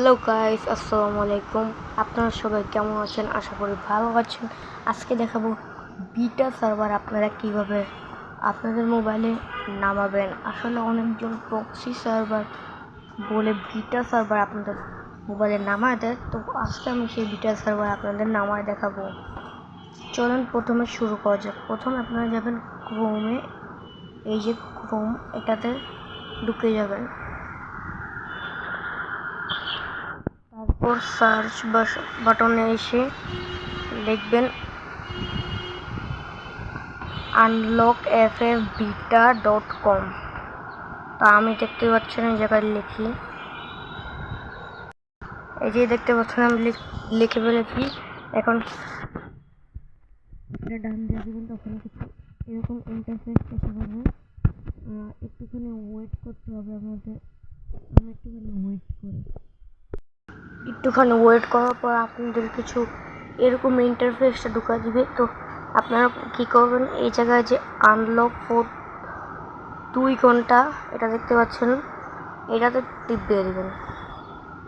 Hello guys, আসসালামু আলাইকুম। আপনারা সবাই কেমন আছেন? আশা করি ভালো আছেন। আজকে দেখাবো বিটা সার্ভার আপনারা কিভাবে আপনাদের মোবাইলে নামাবেন। আসলে অনেকজন প্রক্সি সার্ভার বলে বিটা সার্ভার আপনাদের মোবাইলে নামায় দেয়, তো আজকে আমি সেই বিটা সার্ভার আপনাদের নামায় দেখাবো। চলুন প্রথমে শুরু করা যাক। প্রথমে আপনারা যাবেন ক্রোমে, এই যে ক্রোম, এটাতে ঢুকে যাবেন। তারপর সার্চ বাটনে এসে লিখবেন unlockffbeta.com। তা আমি দেখতে পাচ্ছেন এই জায়গায় লিখি, এই যে দেখতে পাচ্ছেন আমি লিখে ফেলেছি। এখন ডান দিয়ে দেবেন, তখন কিছু এরকম ইন্টারফেস এসে যাবে। একটুখানি ওয়েট করতে হবে আমাদের। আমি একটুখানি ওয়েট করার পর আপনাদের কিছু এরকম ইন্টারফেসটা ঢুকা দিবে। তো আপনারা কী করবেন, এই জায়গায় যে আনলক ফর 2 ঘন্টা এটা দেখতে পাচ্ছেন, এটাতে টিপ দিয়ে দেবেন।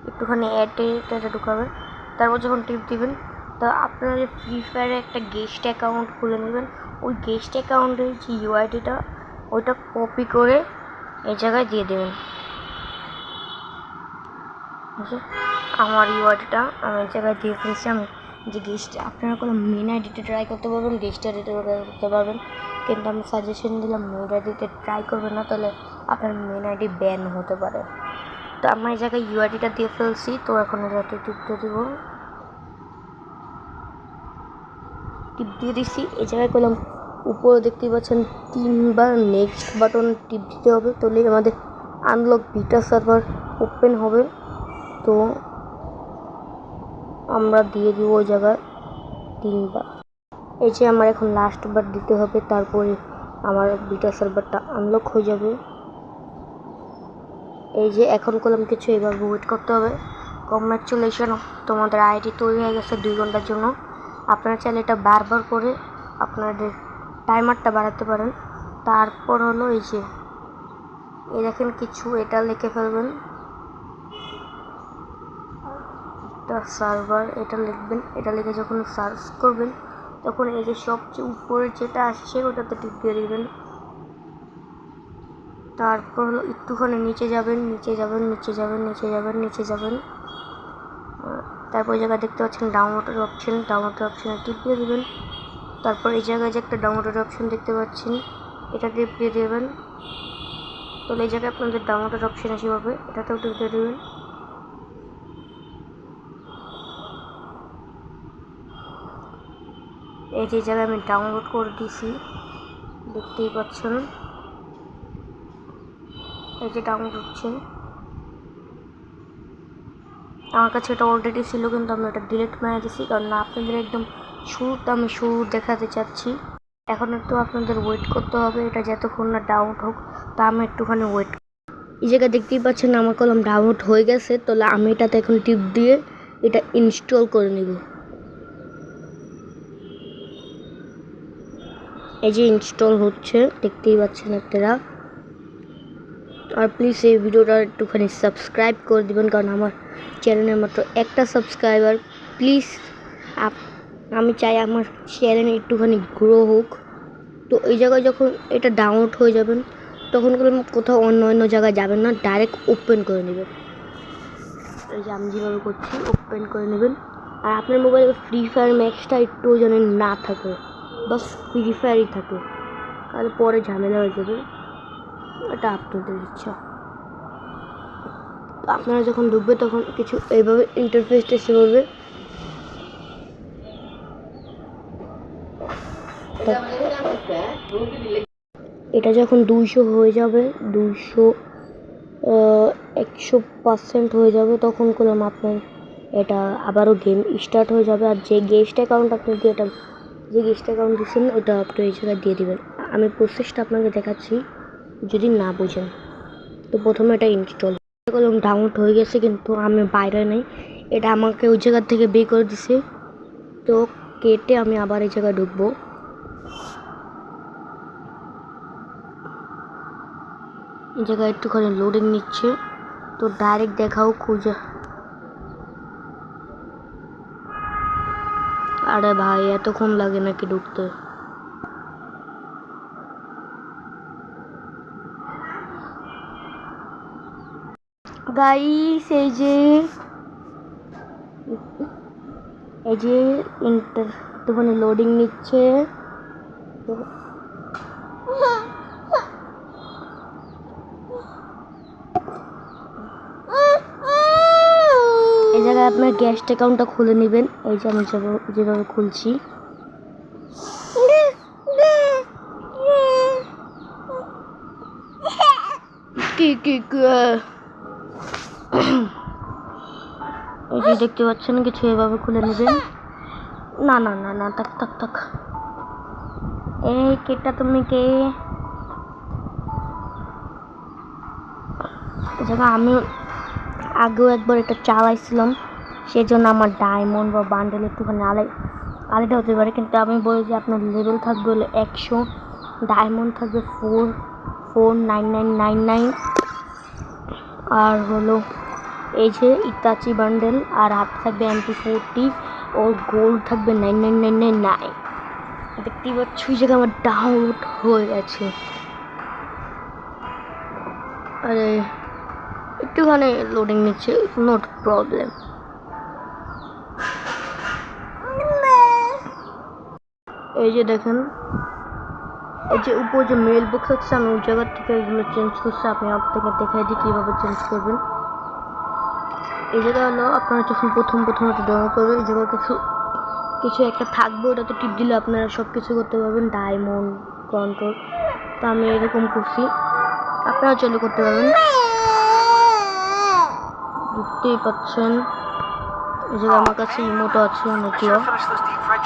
একটুখানি অ্যাডে ঢুকাবেন। তারপর যখন টিপ দিবেন, তো আপনারা যে ফ্রি ফায়ারে একটা গেস্ট অ্যাকাউন্ট খুলে নেবেন। ওই গেস্ট অ্যাকাউন্টের যে ইউআইডিটা ওইটা কপি করে এই জায়গায় দিয়ে দেবেন। আমার ইউআইডিটা আমি এই জায়গায় দিয়ে ফেলছি। আমি যে গেস্ট, আপনারা কোনো মেন আইডিতে ট্রাই করতে পারবেন, গেস্ট আইডিতে ট্রাই করতে পারবেন, কিন্তু আমি সাজেশন দিলাম মেন আইডিতে ট্রাই করবেন না, তাহলে আপনার মেন আইডি ব্যান হতে পারে। তো আমরা এই জায়গায় ইউআইডিটা দিয়ে ফেলছি। তো এখন এটাতে টিপ দিব, টিপ দিয়ে দিচ্ছি। এই জায়গায় করলাম উপরে দেখতে পাচ্ছেন 3বার নেক্সট বাটন টিপ দিতে হবে, তাহলে আমাদের আনলক বিটা সার্ভার ওপেন হবে। তো আমরা দিয়ে দিব ওই জায়গায় 3বার। এই যে আমার এখন লাস্টবার দিতে হবে, তারপরে আমার বিটা সার্ভারটা আনলক হয়ে যাবে। এই যে এখন করলাম কিছু, এবার ওয়েট করতে হবে। কংগ্রাচুলেশন, তোমাদের আইডি তৈরি হয়ে গেছে 2 ঘন্টার জন্য। আপনারা চাইলে এটা বারবার করে আপনাদের টাইমারটা বাড়াতে পারেন। তারপর হলো এই যে এই দেখেন কিছু, এটা লিখে ফেলবেন সার্ভার, এটা লিখবেন। এটা লিখে যখন সার্চ করবেন, তখন এই যে সবচেয়ে উপরে যেটা আসছে ওটাতে টিপ দিয়ে দেবেন। তারপর হলো একটুখানি নিচে যাবেন, তারপর এই জায়গায় দেখতে পাচ্ছেন ডাউনলোডের অপশনে টিপ দিয়ে দেবেন। তারপর এই জায়গায় যে একটা ডাউনলোডের অপশন দেখতে পাচ্ছেন, এটা টিপ দিয়ে দেবেন। তাহলে এই জায়গায় আপনাদের ডাউনলোডের অপশন এসে পাবে, এটাতেও টিপ দিয়ে দেবেন। এই যে জায়গায় আমি ডাউনলোড করে দিয়েছি, দেখতেই পাচ্ছেন এই যে ডাউনলোড হচ্ছে। আমার কাছে এটা অলরেডি ছিল, কিন্তু আমি এটা ডিলিট মেরে দিয়েছি, কারণ আপনাদের একদম শুরুতে আমি দেখাতে চাচ্ছি। এখন একটু আপনাদের ওয়েট করতে হবে, এটা যতক্ষণ না ডাউনলোড হোক। তা আমি একটুখানি ওয়েট। এই জায়গায় দেখতেই পাচ্ছেন আমার কলম ডাউনলোড হয়ে গেছে। তাহলে আমি এটাতে এখন টিপ দিয়ে এটা ইনস্টল করে নিব। এই যে ইনস্টল হচ্ছে, দেখতেই পাচ্ছেন আপনারা। আর প্লিজ এই ভিডিওটা একটুখানি সাবস্ক্রাইব করে দিবেন, কারণ আমার চ্যানেলে মাত্র একটা সাবস্ক্রাইবার। প্লিজ আমি চাই আমার চ্যানেল একটুখানি গ্রো হোক। তো এই জায়গায় যখন এটা ডাউনলোড হয়ে যাবেন, তখন কোথাও অন্য জায়গায় যাবেন না, ডাইরেক্ট ওপেন করে নেবেন। এই যে আমি যেভাবে করছি, ওপেন করে নেবেন। আর আপনার মোবাইলে ফ্রি ফায়ার ম্যাক্সটা একটু যেন না থাকে, বাস ফ্রি ফায়ারই থাকে, তাহলে পরে ঝামেলা হয়ে যাবে। এটা আপনাদের ইচ্ছা। আপনারা যখন ঢুকবে তখন কিছু এইভাবে ইন্টারফেসটা এসে পড়বে। এটা যখন 200 হয়ে যাবে, 100% হয়ে যাবে, তখন করলাম আপনার এটা আবারও গেম স্টার্ট হয়ে যাবে। আর যে গেস্ট অ্যাকাউন্ট আপনি দিয়ে যে গেস্ট অ্যাকাউন্ট দিচ্ছেন ওটা আপনি এই জায়গায় দিয়ে দেবেন। আমি প্রসেসটা আপনাকে দেখাচ্ছি যদি না বোঝেন। তো প্রথমে এটা ইনস্টল করলাম, ডাউনলোড হয়ে গেছে, কিন্তু আমি বাইরে নেই, এটা আমাকে ওই জায়গা থেকে বের করে দিছে। তো কেটে আমি আবার এই জায়গায় ঢুকবো। এই জায়গায় একটুখানি লোডিং নিচ্ছে, তো ডাইরেক্ট দেখাও খুঁজে আরে ভাই এতক্ষণ লাগে নাকি ঢুকতে? গাইস এই যে একটুখানি লোডিং নিচ্ছে। এই জায়গায় আপনার গ্যাস্ট অ্যাকাউন্টটা খুলে নেবেন। এই যে আমি যেভাবে খুলছি। এই যে দেখতে পাচ্ছেন কিছু এভাবে খুলে নেবেন। না না না না, থাক থাক থাক। এই কেটা তুমি কে? এই জায়গা আমি আগেও একবার এটা চালাইছিলাম, সেই জন্য আমার ডায়মন্ড বা বান্ডেল একটুখানি আলাদা হতে পারে, কিন্তু আমি বলি যে আপনার লেভেল থাকবে হলো 100, ডায়মন্ড থাকবে 49999, আর হলো এই যে ইতাচি বান্ডেল, আর হাত থাকবে MP40, ও গোল্ড থাকবে 99999। দেখতেই পাচ্ছ এই জায়গায় আমার ডাউনলোড হয়ে গেছে। আরে একটুখানি লোডিং নিচ্ছে, নট প্রবলেম। এই যে দেখেন, এই যে উপর যে মেল বক্স আছে, আমি ওই জায়গার থেকে এগুলো চেঞ্জ করছি। আপনি আপনাকে দেখাই দিই কীভাবে চেঞ্জ করবেন। এই জায়গা হলো আপনারা যখন প্রথম একটা ডাউনলোড করবেন, এই জায়গায় কিছু একটা থাকবে, ওটাতে টিপ দিলে আপনারা সব কিছু করতে পারবেন, ডায়মন্ড কন্ট্রোল। তো আমি এরকম করছি, আপনারা চালু করতে পারবেন। দেখতেই পাচ্ছেন এই জায়গায় আমার কাছে ইমোটো আছে অনেকগুলো,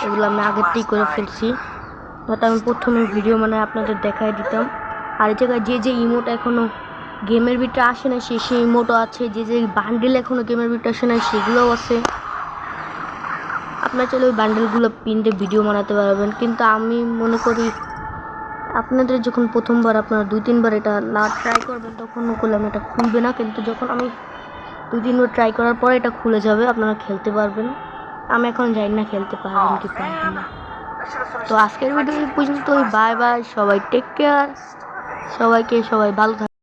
এগুলো আমি আগের থেকেই করে ফেলছি, হয়তো আমি প্রথমে ভিডিও মানে আপনাদের দেখাই দিতাম। আর এই জায়গায় যে ইমোট এখনও গেমের ভিতরে আসে না, সেই ইমোটও আছে। যে বান্ডেল এখনও গেমের ভিতরে আসে না, সেগুলোও আছে। আপনারা চাইলে ওই বান্ডেলগুলো পিনতে ভিডিও বানাতে পারবেন, কিন্তু আমি মনে করি আপনাদের যখন প্রথমবার আপনারা 2-3 বার এটা না ট্রাই করবেন, তখন করলাম এটা খুলবে না, কিন্তু যখন আমি 2-3 বার ট্রাই করার পরে এটা খুলে যাবে, আপনারা খেলতে পারবেন। আমি এখন জানি না খেলতে পারবেন কি পারবেন না। তো আজকের ভিডিও এই পর্যন্তই। বাই বাই, সবাই টেক কেয়ার, সবাই ভালো থাকবেন।